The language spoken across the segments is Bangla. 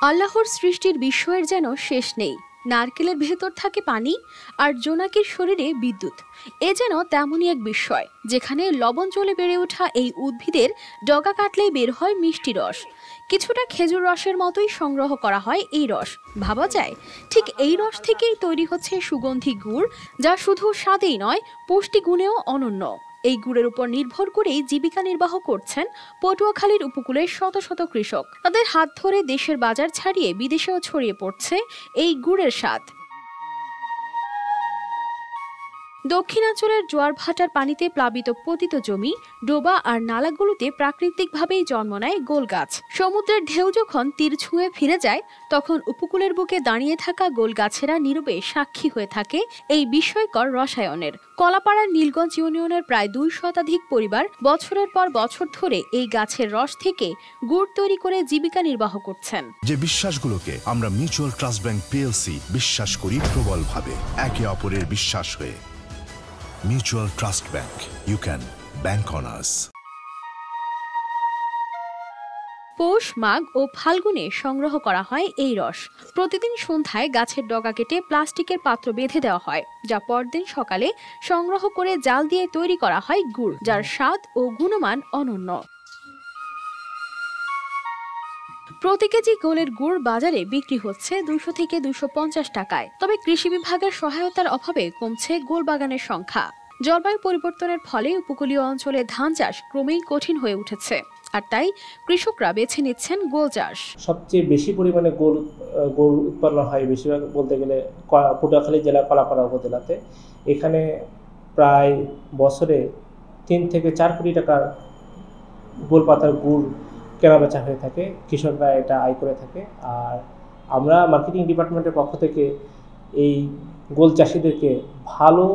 আল্লাহর সৃষ্টির বিস্ময়ের যেন শেষ নেই। নারকেলের ভেতর থাকে পানি আর জোনাকির শরীরে বিদ্যুৎ। এ যেন তেমনই এক বিস্ময়, যেখানে লবণ জলে বেড়ে ওঠা এই উদ্ভিদের ডগা কাটলেই বের হয় মিষ্টি রস। কিছুটা খেজুর রসের মতোই সংগ্রহ করা হয় এই রস। ভাবা যায় ঠিক এই রস থেকেই তৈরি হচ্ছে সুগন্ধি গুড়, যা শুধু স্বাদেই নয়, পুষ্টিগুণেও অনন্য। এই গুড়ের উপর নির্ভর করেই জীবিকা নির্বাহ করছেন পটুয়াখালীর উপকূলের শত শত কৃষক। তাদের হাত ধরে দেশের বাজার ছাড়িয়ে বিদেশেও ছড়িয়ে পড়ছে এই গুড়ের স্বাদ। দক্ষিণাঞ্চলের জোয়ার ভাটার পানিতে প্লাবিত পতিত জমি, ডোবা আর নালাগুলোতে প্রাকৃতিকভাবেই জন্ম নেয় গোল গাছ। সমুদ্রের ঢেউ যখন তীর ছুঁয়ে ফিরে যায়, তখন উপকূলের বুকে দাঁড়িয়ে থাকা গোল গাছেরা নীরবে সাক্ষী হয়ে থাকে এই বিস্ময়কর রসায়নের। কলাপাড়ার নীলগঞ্জ ইউনিয়নের প্রায় 2 শতাধিক পরিবার বছরের পর বছর ধরে এই গাছের রস থেকে গুড় তৈরি করে জীবিকা নির্বাহ করছেন। যে বিশ্বাসগুলোকে আমরা মিউচুয়াল ট্রাস্ট ব্যাংক পিএলসি বিশ্বাস করি প্রবলভাবে, একে অপরের বিশ্বাস হয়ে। Mutual Trust Bank. You can bank on us. পৌষ, মাঘ ও ফাল্গুনে সংগ্রহ করা হয় এই রস। প্রতিদিন সন্ধ্যায় গাছের ডগা কেটে প্লাস্টিকের পাত্র বেঁধে দেওয়া হয়, যা পরদিন সকালে সংগ্রহ করে জাল দিয়ে তৈরি করা হয় গুড়, যার স্বাদ ও গুণমান অনন্য। প্রতি কেজি গোলের গুড় বাজারে বিক্রি হচ্ছে 200 থেকে 250 টাকায়। তবে কৃষি বিভাগের সহায়তার অভাবে কমছে গোল বাগানের সংখ্যা। জলবায়ু পরিবর্তনের ফলে উপকূলীয় অঞ্চলে ধান চাষ ক্রমেই কঠিন হয়ে উঠেছে, আর তাই কৃষকরা বেছে নিচ্ছেন গোল চাষ। সবচেয়ে বেশি পরিমাণে গোল উৎপন্ন হয় বেশিরভাগ বলতে গেলে পটুয়াখালী জেলা কলাপাড়া উপজেলাতে। এখানে প্রায় বছরে 3 থেকে 4 কোটি টাকার গোল পাতার গুড় কেনাবেচা হয়ে থাকে, কৃষকরা এটা আয় করে থাকে। আর আমরা মার্কেটিং ডিপার্টমেন্টের পক্ষ থেকে এই গোল চাষিদেরকে ভালো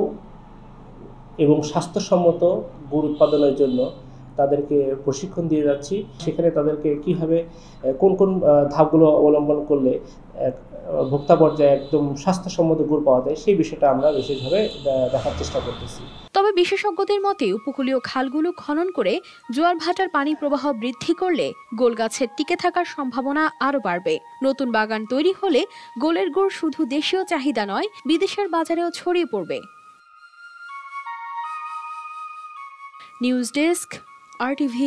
এবং স্বাস্থ্যসম্মত গুড় উৎপাদনের জন্য তাদেরকে প্রশিক্ষণ দিয়ে যাচ্ছি। সেখানে তাদেরকে কীভাবে কোন কোন ধাপগুলো অবলম্বন করলে ভোক্তা পর্যায়ে একদম স্বাস্থ্যসম্মত গুড় পাওয়া যায়, সেই বিষয়টা আমরা বিশেষভাবে দেখার চেষ্টা করতেছি। তবে বিশেষজ্ঞদের মতে উপকূলীয় খালগুলো খনন করে জোয়ার ভাটার পানি প্রবাহ বৃদ্ধি করলে গোল গাছের টিকে থাকার সম্ভাবনা আরও বাড়বে। নতুন বাগান তৈরি হলে গোলের গুড় শুধু দেশীয় চাহিদা নয়, বিদেশের বাজারেও ছড়িয়ে পড়বে। News desk, RTV।